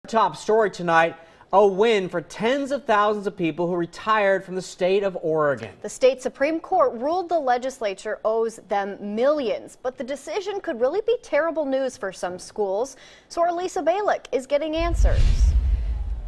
Top story tonight, a win for tens of thousands of people who retired from the state of Oregon. The state Supreme Court ruled the legislature owes them millions, but the decision could really be terrible news for some schools. So our Lisa Balick is getting answers.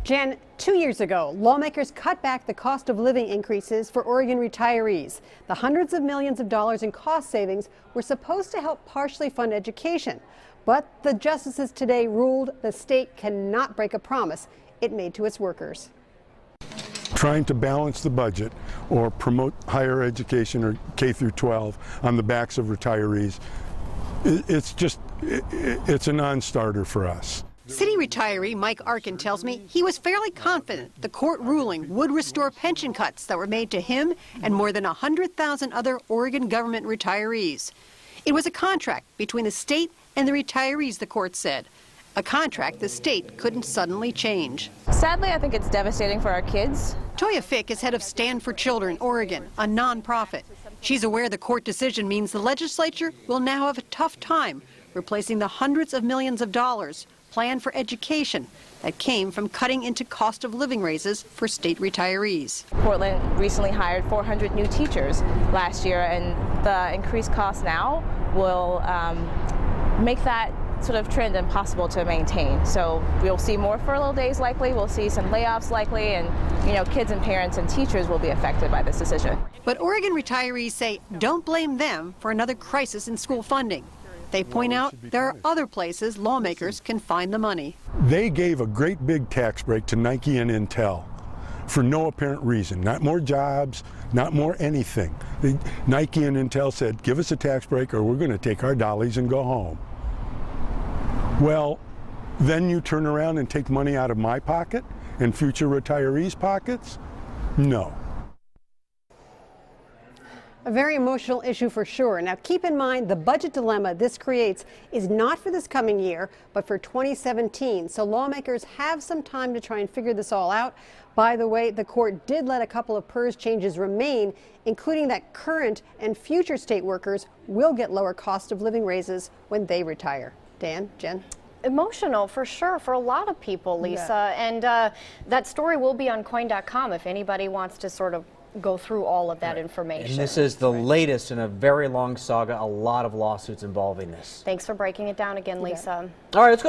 Jen, 2 years ago, lawmakers cut back the cost of living increases for Oregon retirees. The hundreds of millions of dollars in cost savings were supposed to help partially fund education. But the justices today ruled the state cannot break a promise it made to its workers. Trying to balance the budget or promote higher education or K through 12 on the backs of retirees, it's a non-starter for us. City retiree Mike Arkin tells me he was fairly confident the court ruling would restore pension cuts that were made to him and more than 100,000 other Oregon government retirees. It was a contract between the state and the retirees, the court said. A contract the state couldn't suddenly change. Sadly, I think it's devastating for our kids. Toya Fick is head of Stand for Children Oregon, a nonprofit. She's aware the court decision means the legislature will now have a tough time replacing the hundreds of millions of dollars planned for education that came from cutting into cost of living raises for state retirees. Portland recently hired 400 new teachers last year, and the increased cost now will make that sort of trend impossible to maintain. So we'll see more furlough days likely, we'll see some layoffs likely, and kids and parents and teachers will be affected by this decision. But Oregon retirees say don't blame them for another crisis in school funding. They point out there are other places lawmakers can find the money. They gave a great big tax break to Nike and Intel for no apparent reason. Not more jobs, not more anything. Nike and Intel said, give us a tax break or we're going to take our dollies and go home. Well, then you turn around and take money out of my pocket and future retirees' pockets? No. A very emotional issue for sure. Now keep in mind the budget dilemma this creates is not for this coming year, but for 2017. So lawmakers have some time to try and figure this all out. By the way, the court did let a couple of PERS changes remain, including that current and future state workers will get lower cost of living raises when they retire. Dan, Jen? Emotional for sure for a lot of people, Lisa. Yeah. And that story will be on coin.com if anybody wants to sort of go through all of that information. And this is the latest in a very long saga, a lot of lawsuits involving this. Thanks for breaking it down again, Lisa. All right, let's go to